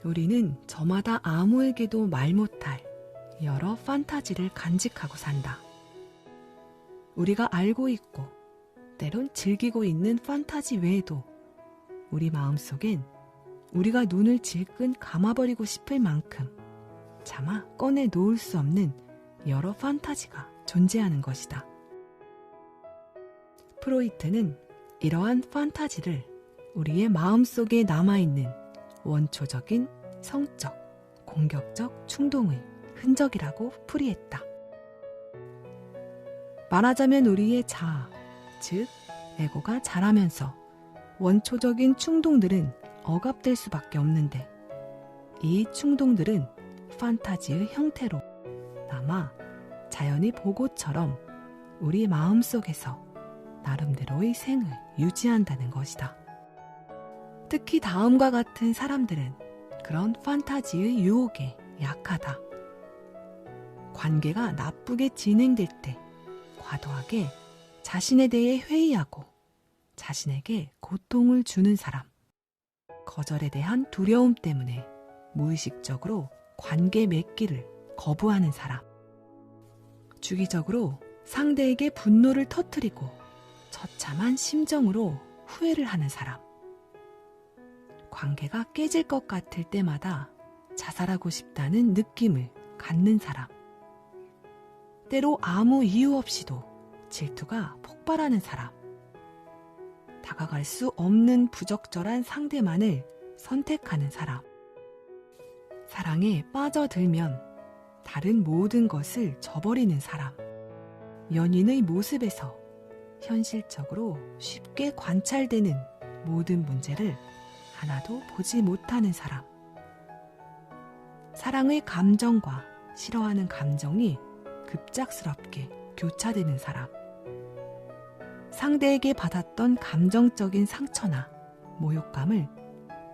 우리는 저마다 아무에게도 말 못할 여러 판타지를 간직하고 산다. 우리가 알고 있고 때론 즐기고 있는 판타지 외에도 우리 마음속엔 우리가 눈을 질끈 감아버리고 싶을 만큼 차마 꺼내 놓을 수 없는 여러 판타지가 존재하는 것이다. 프로이트는 이러한 판타지를 우리의 마음속에 남아있는 원초적인 성적, 공격적 충동의 흔적이라고 풀이했다. 말하자면 우리의 자아, 즉 에고가 자라면서 원초적인 충동들은 억압될 수밖에 없는데 이 충동들은 판타지의 형태로 남아 자연의 보고처럼 우리 마음속에서 나름대로의 생을 유지한다는 것이다. 특히 다음과 같은 사람들은 그런 판타지의 유혹에 약하다. 관계가 나쁘게 진행될 때 과도하게 자신에 대해 회의하고 자신에게 고통을 주는 사람, 거절에 대한 두려움 때문에 무의식적으로 관계 맺기를 거부하는 사람, 주기적으로 상대에게 분노를 터뜨리고 처참한 심정으로 후회를 하는 사람, 관계가 깨질 것 같을 때마다 자살하고 싶다는 느낌을 갖는 사람, 때로 아무 이유 없이도 질투가 폭발하는 사람, 다가갈 수 없는 부적절한 상대만을 선택하는 사람, 사랑에 빠져들면 다른 모든 것을 저버리는 사람, 연인의 모습에서 현실적으로 쉽게 관찰되는 모든 문제를 하나도 보지 못하는 사람, 사랑의 감정과 싫어하는 감정이 급작스럽게 교차되는 사람, 상대에게 받았던 감정적인 상처나 모욕감을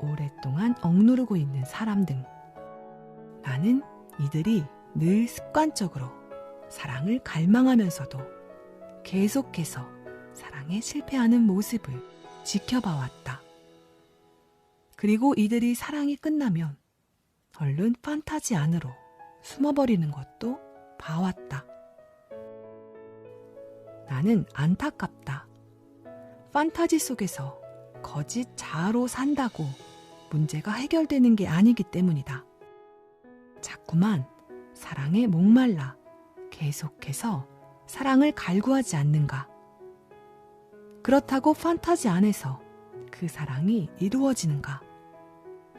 오랫동안 억누르고 있는 사람 등 나는 이들이 늘 습관적으로 사랑을 갈망하면서도 계속해서 사랑에 실패하는 모습을 지켜봐왔다. 그리고 이들이 사랑이 끝나면 얼른 판타지 안으로 숨어버리는 것도 봐왔다. 나는 안타깝다. 판타지 속에서 거짓 자아로 산다고 문제가 해결되는 게 아니기 때문이다. 자꾸만 사랑에 목말라 계속해서 사랑을 갈구하지 않는가? 그렇다고 판타지 안에서 그 사랑이 이루어지는가?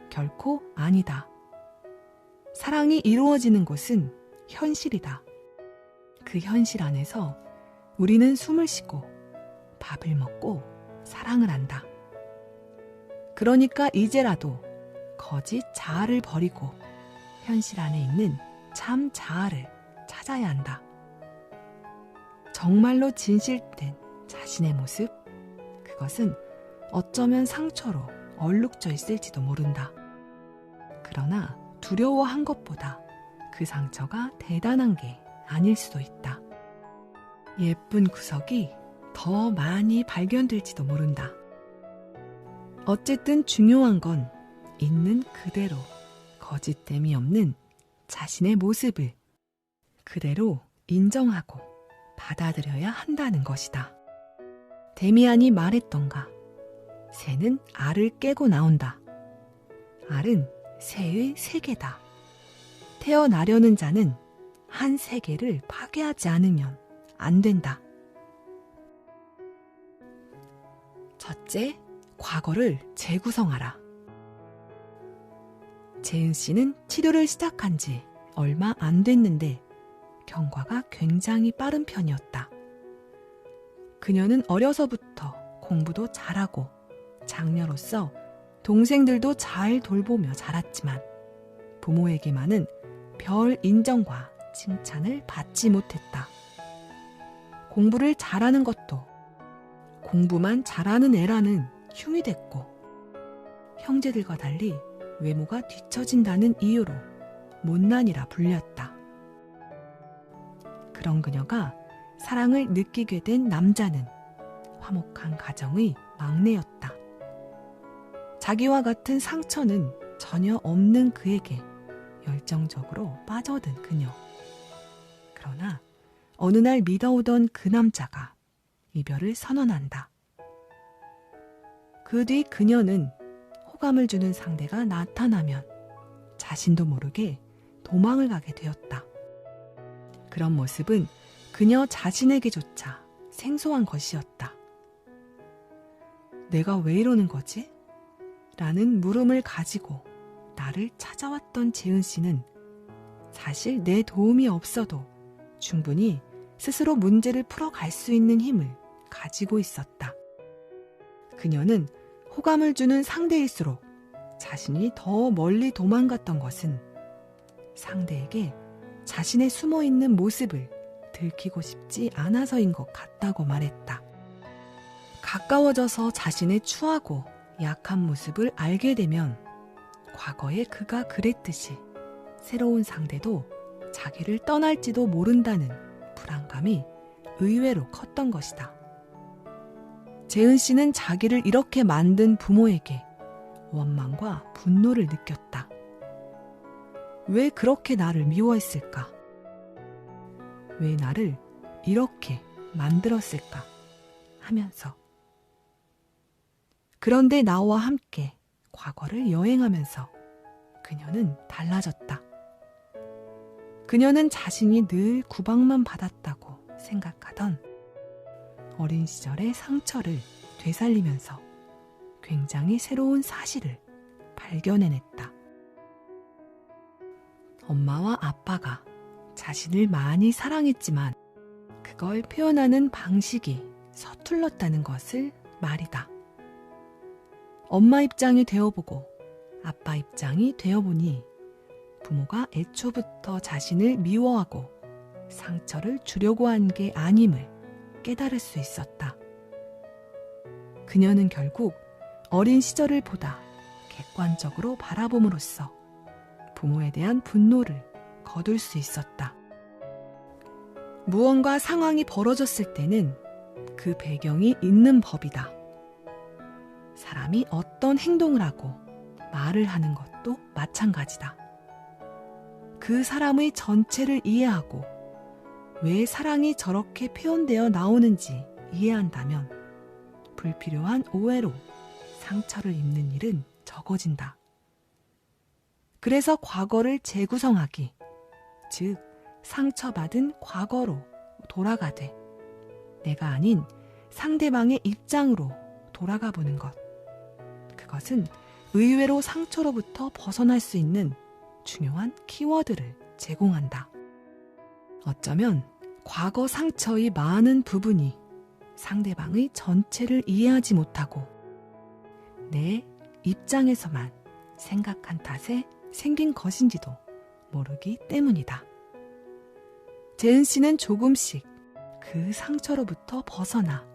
결코 아니다. 사랑이 이루어지는 곳은 현실이다. 그 현실 안에서 우리는 숨을 쉬고 밥을 먹고 사랑을 한다. 그러니까 이제라도 거짓 자아를 버리고 현실 안에 있는 참 자아를 찾아야 한다. 정말로 진실된 자신의 모습, 그것은 어쩌면 상처로 얼룩져 있을지도 모른다. 그러나 두려워한 것보다 그 상처가 대단한 게 아닐 수도 있다. 예쁜 구석이 더 많이 발견될지도 모른다. 어쨌든 중요한 건 있는 그대로 거짓됨이 없는 자신의 모습을 그대로 인정하고 받아들여야 한다는 것이다. 데미안이 말했던가, 새는 알을 깨고 나온다. 알은 새의 세계다. 태어나려는 자는 한 세계를 파괴하지 않으면 안 된다. 첫째, 과거를 재구성하라. 재은 씨는 치료를 시작한 지 얼마 안 됐는데 경과가 굉장히 빠른 편이었다. 그녀는 어려서부터 공부도 잘하고 장녀로서 동생들도 잘 돌보며 자랐지만 부모에게만은 별 인정과 칭찬을 받지 못했다. 공부를 잘하는 것도 공부만 잘하는 애라는 흉이 됐고, 형제들과 달리 외모가 뒤처진다는 이유로 못난이라 불렸다. 그런 그녀가 사랑을 느끼게 된 남자는 화목한 가정의 막내였다. 자기와 같은 상처는 전혀 없는 그에게 열정적으로 빠져든 그녀. 그러나 어느 날 믿어오던 그 남자가 이별을 선언한다. 그 뒤 그녀는 호감을 주는 상대가 나타나면 자신도 모르게 도망을 가게 되었다. 그런 모습은 그녀 자신에게조차 생소한 것이었다. 내가 왜 이러는 거지? 라는 물음을 가지고 나를 찾아왔던 재은 씨는 사실 내 도움이 없어도 충분히 스스로 문제를 풀어갈 수 있는 힘을 가지고 있었다. 그녀는 호감을 주는 상대일수록 자신이 더 멀리 도망갔던 것은 상대에게 자신의 숨어있는 모습을 들키고 싶지 않아서인 것 같다고 말했다. 가까워져서 자신의 추하고 약한 모습을 알게 되면 과거에 그가 그랬듯이 새로운 상대도 자기를 떠날지도 모른다는 불안감이 의외로 컸던 것이다. 재은 씨는 자기를 이렇게 만든 부모에게 원망과 분노를 느꼈다. 왜 그렇게 나를 미워했을까? 왜 나를 이렇게 만들었을까? 하면서. 그런데 나와 함께 과거를 여행하면서 그녀는 달라졌다. 그녀는 자신이 늘 구박만 받았다고 생각하던 어린 시절의 상처를 되살리면서 굉장히 새로운 사실을 발견해냈다. 엄마와 아빠가 자신을 많이 사랑했지만 그걸 표현하는 방식이 서툴렀다는 것을 말이다. 엄마 입장이 되어보고 아빠 입장이 되어보니 부모가 애초부터 자신을 미워하고 상처를 주려고 한 게 아님을 깨달을 수 있었다. 그녀는 결국 어린 시절을 보다 객관적으로 바라봄으로써 부모에 대한 분노를 거둘 수 있었다. 무언가 상황이 벌어졌을 때는 그 배경이 있는 법이다. 사람이 어떤 행동을 하고 말을 하는 것도 마찬가지다. 그 사람의 전체를 이해하고 왜 사랑이 저렇게 표현되어 나오는지 이해한다면 불필요한 오해로 상처를 입는 일은 적어진다. 그래서 과거를 재구성하기, 즉 상처받은 과거로 돌아가되 내가 아닌 상대방의 입장으로 돌아가 보는 것. 그것은 의외로 상처로부터 벗어날 수 있는 중요한 키워드를 제공한다. 어쩌면 과거 상처의 많은 부분이 상대방의 전체를 이해하지 못하고 내 입장에서만 생각한 탓에 생긴 것인지도 모르기 때문이다. 재은 씨는 조금씩 그 상처로부터 벗어나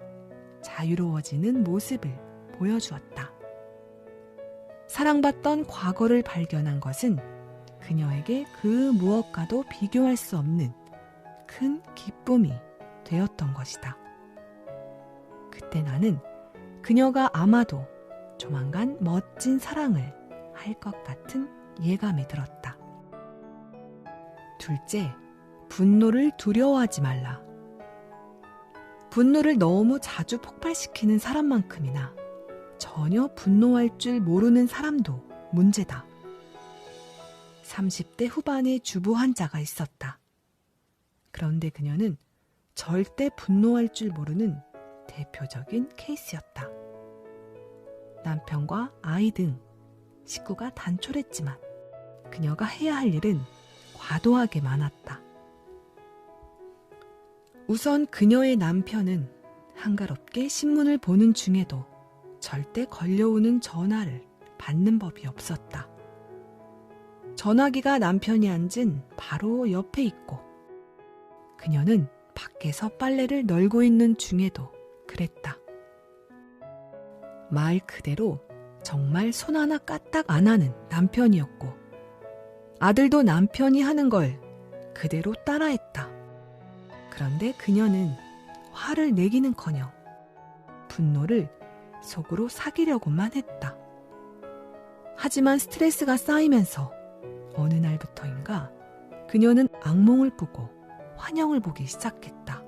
자유로워지는 모습을 보여주었다. 사랑받던 과거를 발견한 것은 그녀에게 그 무엇과도 비교할 수 없는 큰 기쁨이 되었던 것이다. 그때 나는 그녀가 아마도 조만간 멋진 사랑을 할 것 같은 예감이 들었다. 둘째, 분노를 두려워하지 말라. 분노를 너무 자주 폭발시키는 사람만큼이나 전혀 분노할 줄 모르는 사람도 문제다. 30대 후반의 주부 환자가 있었다. 그런데 그녀는 절대 분노할 줄 모르는 대표적인 케이스였다. 남편과 아이 등 식구가 단촐했지만 그녀가 해야 할 일은 과도하게 많았다. 우선 그녀의 남편은 한가롭게 신문을 보는 중에도 절대 걸려오는 전화를 받는 법이 없었다. 전화기가 남편이 앉은 바로 옆에 있고 그녀는 밖에서 빨래를 널고 있는 중에도 그랬다. 말 그대로 정말 손 하나 까딱 안 하는 남편이었고 아들도 남편이 하는 걸 그대로 따라했다. 그런데 그녀는 화를 내기는커녕 분노를 속으로 사기려고만 했다. 하지만 스트레스가 쌓이면서 어느 날부터인가 그녀는 악몽을 꾸고 환영을 보기 시작했다.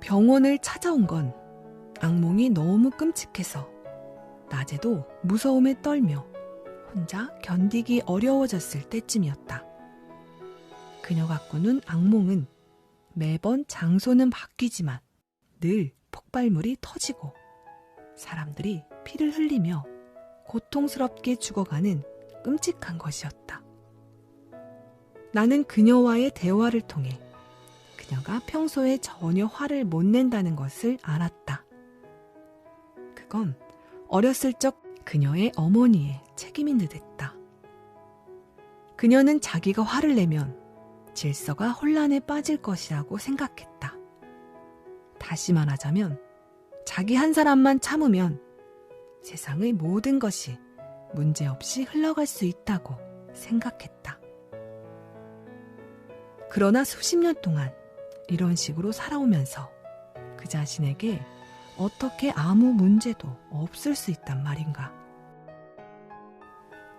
병원을 찾아온 건 악몽이 너무 끔찍해서 낮에도 무서움에 떨며 혼자 견디기 어려워졌을 때쯤이었다. 그녀가 꾸는 악몽은 매번 장소는 바뀌지만 늘 폭발물이 터지고 사람들이 피를 흘리며 고통스럽게 죽어가는 끔찍한 것이었다. 나는 그녀와의 대화를 통해 그녀가 평소에 전혀 화를 못 낸다는 것을 알았다. 그건 어렸을 적 그녀의 어머니의 책임인 듯했다. 그녀는 자기가 화를 내면 질서가 혼란에 빠질 것이라고 생각했다. 다시 말하자면 자기 한 사람만 참으면 세상의 모든 것이 문제없이 흘러갈 수 있다고 생각했다. 그러나 수십 년 동안 이런 식으로 살아오면서 그 자신에게 어떻게 아무 문제도 없을 수 있단 말인가.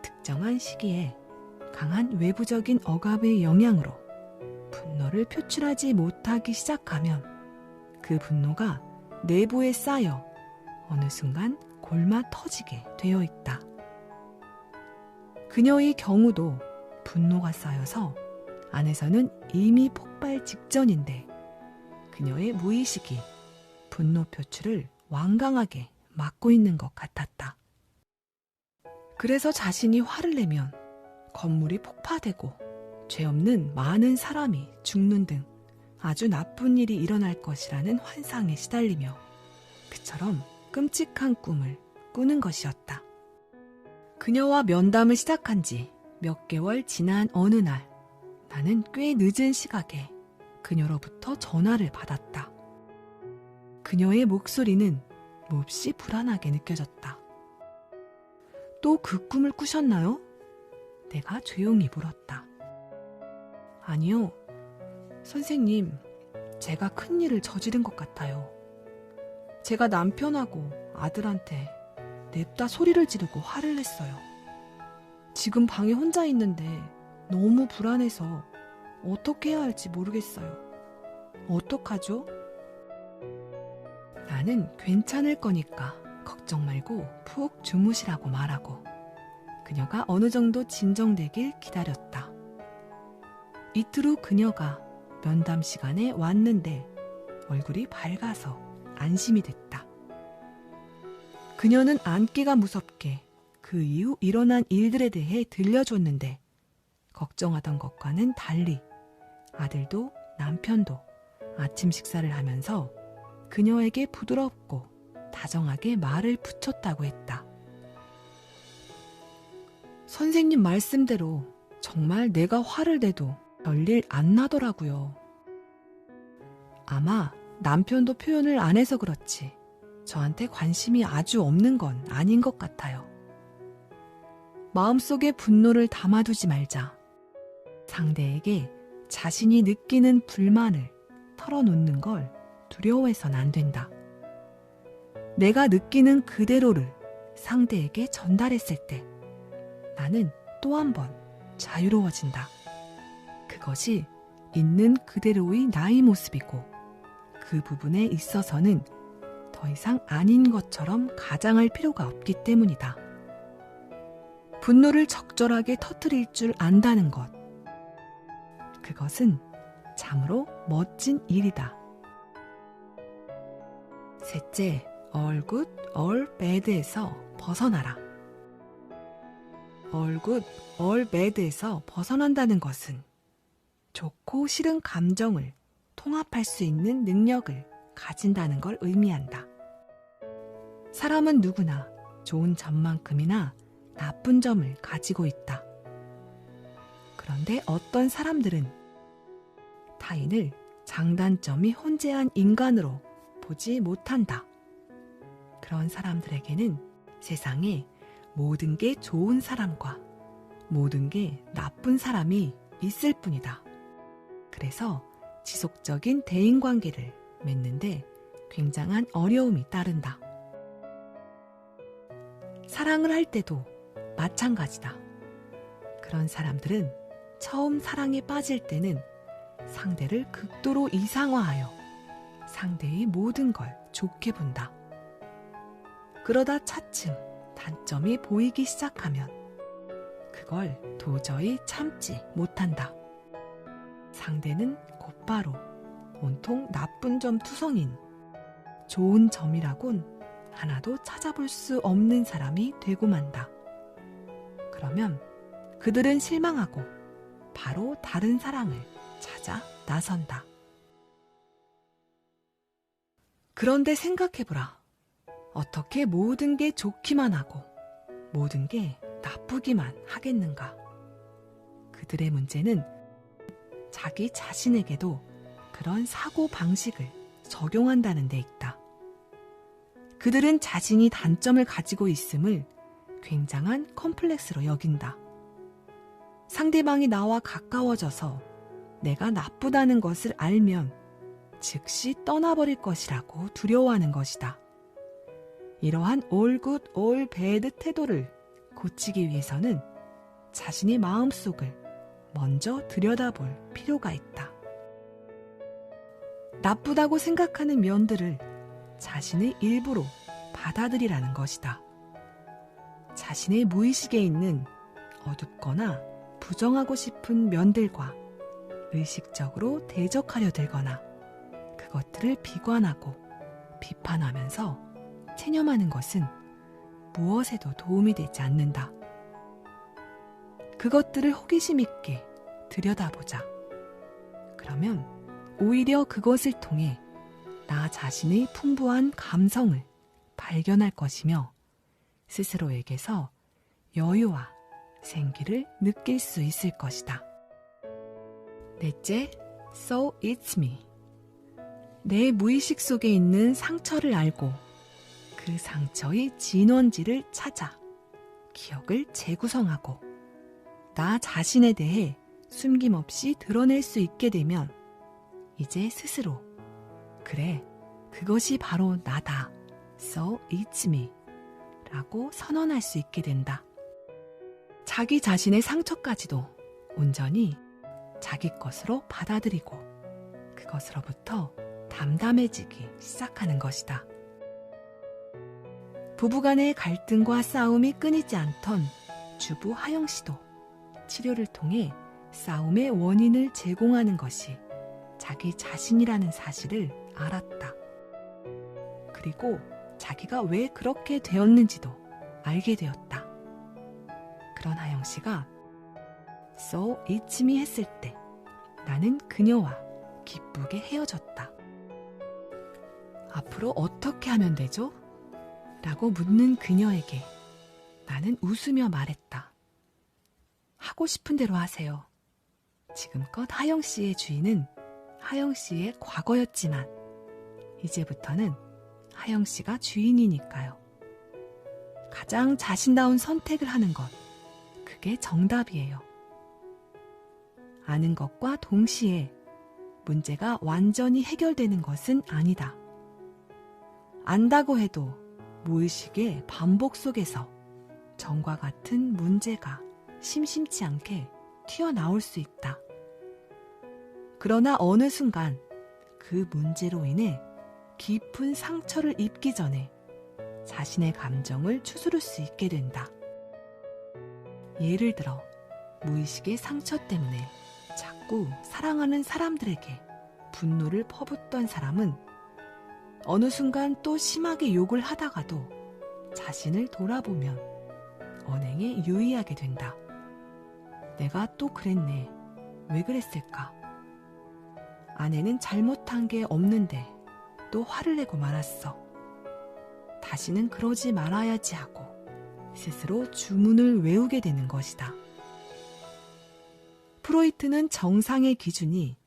특정한 시기에 강한 외부적인 억압의 영향으로 분노를 표출하지 못하기 시작하면 그 분노가 내부에 쌓여 어느 순간 골마 터지게 되어 있다. 그녀의 경우도 분노가 쌓여서 안에서는 이미 폭발 직전인데 그녀의 무의식이 분노 표출을 완강하게 막고 있는 것 같았다. 그래서 자신이 화를 내면 건물이 폭파되고 죄 없는 많은 사람이 죽는 등 아주 나쁜 일이 일어날 것이라는 환상에 시달리며 그처럼 끔찍한 꿈을 꾸는 것이었다. 그녀와 면담을 시작한 지 몇 개월 지난 어느 날 나는 꽤 늦은 시각에 그녀로부터 전화를 받았다. 그녀의 목소리는 몹시 불안하게 느껴졌다. 또 그 꿈을 꾸셨나요? 내가 조용히 물었다. 아니요. 선생님, 제가 큰일을 저지른 것 같아요. 제가 남편하고 아들한테 냅다 소리를 지르고 화를 냈어요. 지금 방에 혼자 있는데 너무 불안해서 어떻게 해야 할지 모르겠어요. 어떡하죠? 나는 괜찮을 거니까 걱정 말고 푹 주무시라고 말하고 그녀가 어느 정도 진정되길 기다렸다. 이틀 후 그녀가 면담 시간에 왔는데 얼굴이 밝아서 안심이 됐다. 그녀는 앉기가 무섭게 그 이후 일어난 일들에 대해 들려줬는데 걱정하던 것과는 달리 아들도 남편도 아침 식사를 하면서 그녀에게 부드럽고 다정하게 말을 붙였다고 했다. 선생님 말씀대로 정말 내가 화를 내도 별일 안 나더라고요. 아마 남편도 표현을 안 해서 그렇지 저한테 관심이 아주 없는 건 아닌 것 같아요. 마음속에 분노를 담아두지 말자. 상대에게 자신이 느끼는 불만을 털어놓는 걸 두려워해선 안 된다. 내가 느끼는 그대로를 상대에게 전달했을 때 나는 또 한 번 자유로워진다. 그것이 있는 그대로의 나의 모습이고 그 부분에 있어서는 더 이상 아닌 것처럼 가장할 필요가 없기 때문이다. 분노를 적절하게 터뜨릴 줄 안다는 것. 그것은 참으로 멋진 일이다. 셋째, all good, all bad에서 벗어나라. all good, all bad에서 벗어난다는 것은 좋고 싫은 감정을 통합할 수 있는 능력을 가진다는 걸 의미한다. 사람은 누구나 좋은 점만큼이나 나쁜 점을 가지고 있다. 그런데 어떤 사람들은 타인을 장단점이 혼재한 인간으로 보지 못한다. 그런 사람들에게는 세상에 모든 게 좋은 사람과 모든 게 나쁜 사람이 있을 뿐이다. 그래서 지속적인 대인관계를 맺는데 굉장한 어려움이 따른다. 사랑을 할 때도 마찬가지다. 그런 사람들은 처음 사랑에 빠질 때는 상대를 극도로 이상화하여 상대의 모든 걸 좋게 본다. 그러다 차츰 단점이 보이기 시작하면 그걸 도저히 참지 못한다. 상대는 곧바로 온통 나쁜 점 투성인 좋은 점이라곤 하나도 찾아볼 수 없는 사람이 되고 만다. 그러면 그들은 실망하고 바로 다른 사랑을 찾아 나선다. 그런데 생각해보라. 어떻게 모든 게 좋기만 하고 모든 게 나쁘기만 하겠는가? 그들의 문제는 자기 자신에게도 그런 사고 방식을 적용한다는 데 있다. 그들은 자신이 단점을 가지고 있음을 굉장한 컴플렉스로 여긴다. 상대방이 나와 가까워져서 내가 나쁘다는 것을 알면 즉시 떠나버릴 것이라고 두려워하는 것이다. 이러한 all good, all bad 태도를 고치기 위해서는 자신의 마음속을 먼저 들여다볼 필요가 있다. 나쁘다고 생각하는 면들을 자신의 일부로 받아들이라는 것이다. 자신의 무의식에 있는 어둡거나 부정하고 싶은 면들과 의식적으로 대적하려 들거나 그것들을 비관하고 비판하면서 체념하는 것은 무엇에도 도움이 되지 않는다. 그것들을 호기심 있게 들여다보자. 그러면 오히려 그것을 통해 나 자신의 풍부한 감성을 발견할 것이며 스스로에게서 여유와 생기를 느낄 수 있을 것이다. 넷째, So It's Me. 내 무의식 속에 있는 상처를 알고 그 상처의 진원지를 찾아 기억을 재구성하고 나 자신에 대해 숨김없이 드러낼 수 있게 되면 이제 스스로 그래, 그것이 바로 나다. So It's Me 라고 선언할 수 있게 된다. 자기 자신의 상처까지도 온전히 자기 것으로 받아들이고 그것으로부터 담담해지기 시작하는 것이다. 부부간의 갈등과 싸움이 끊이지 않던 주부 하영 씨도 치료를 통해 싸움의 원인을 제공하는 것이 자기 자신이라는 사실을 알았다. 그리고 자기가 왜 그렇게 되었는지도 알게 되었다. 그런 하영 씨가 So It's Me 했을 때 나는 그녀와 기쁘게 헤어졌다. 앞으로 어떻게 하면 되죠? 라고 묻는 그녀에게 나는 웃으며 말했다. 하고 싶은 대로 하세요. 지금껏 하영 씨의 주인은 하영 씨의 과거였지만 이제부터는 하영 씨가 주인이니까요. 가장 자신다운 선택을 하는 것, 그게 정답이에요. 아는 것과 동시에 문제가 완전히 해결되는 것은 아니다. 안다고 해도 무의식의 반복 속에서 전과 같은 문제가 심심치 않게 튀어나올 수 있다. 그러나 어느 순간 그 문제로 인해 깊은 상처를 입기 전에 자신의 감정을 추스를 수 있게 된다. 예를 들어 무의식의 상처 때문에 자꾸 사랑하는 사람들에게 분노를 퍼붓던 사람은 어느 순간 또 심하게 욕을 하다가도 자신을 돌아보면 언행에 유의하게 된다. 내가 또 그랬네. 왜 그랬을까? 아내는 잘못한 게 없는데 또 화를 내고 말았어. 다시는 그러지 말아야지 하고 스스로 주문을 외우게 되는 것이다. 프로이트는 정상의 기준이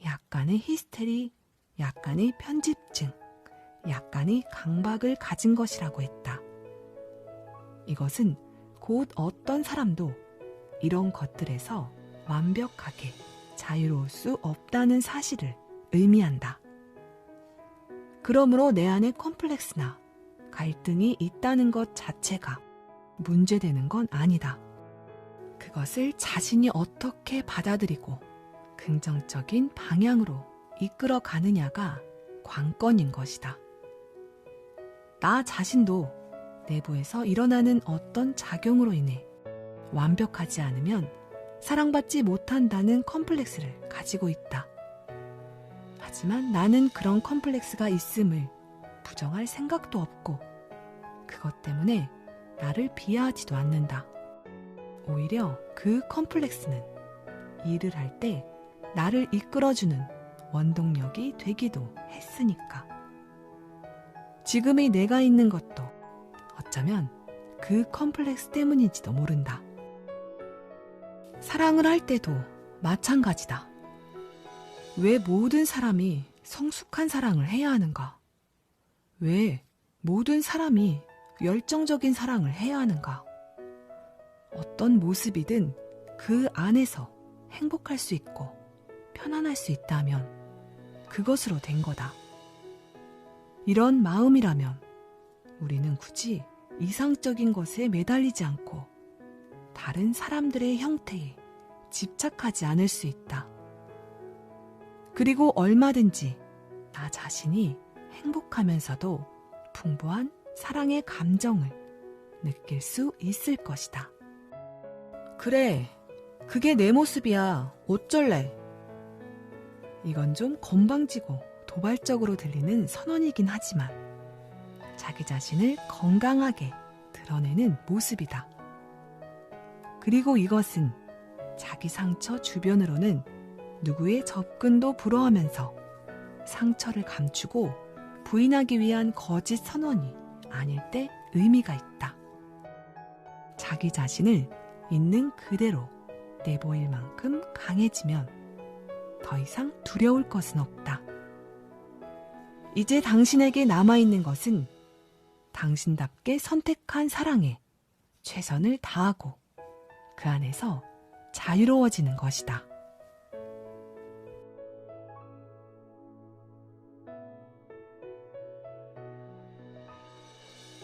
약간의 히스테리, 약간의 편집증, 약간의 강박을 가진 것이라고 했다. 이것은 곧 어떤 사람도 이런 것들에서 완벽하게 자유로울 수 없다는 사실을 의미한다. 그러므로 내 안에 컴플렉스나 갈등이 있다는 것 자체가 문제되는 건 아니다. 그것을 자신이 어떻게 받아들이고 긍정적인 방향으로 이끌어 가느냐가 관건인 것이다. 나 자신도 내부에서 일어나는 어떤 작용으로 인해 완벽하지 않으면 사랑받지 못한다는 컴플렉스를 가지고 있다. 하지만 나는 그런 컴플렉스가 있음을 부정할 생각도 없고 그것 때문에 나를 비하하지도 않는다. 오히려 그 컴플렉스는 일을 할 때 나를 이끌어주는 원동력이 되기도 했으니까. 지금의 내가 있는 것도 어쩌면 그 컴플렉스 때문인지도 모른다. 사랑을 할 때도 마찬가지다. 왜 모든 사람이 성숙한 사랑을 해야 하는가? 왜 모든 사람이 열정적인 사랑을 해야 하는가? 어떤 모습이든 그 안에서 행복할 수 있고 편안할 수 있다면 그것으로 된 거다. 이런 마음이라면 우리는 굳이 이상적인 것에 매달리지 않고 다른 사람들의 형태에 집착하지 않을 수 있다. 그리고 얼마든지 나 자신이 행복하면서도 풍부한 사랑의 감정을 느낄 수 있을 것이다. 그래, 그게 내 모습이야. 어쩔래? 이건 좀 건방지고 도발적으로 들리는 선언이긴 하지만 자기 자신을 건강하게 드러내는 모습이다. 그리고 이것은 자기 상처 주변으로는 누구의 접근도 불허하면서 상처를 감추고 부인하기 위한 거짓 선언이 아닐 때 의미가 있다. 자기 자신을 있는 그대로 내보일 만큼 강해지면 더 이상 두려울 것은 없다. 이제 당신에게 남아있는 것은 당신답게 선택한 사랑에 최선을 다하고 그 안에서 자유로워지는 것이다.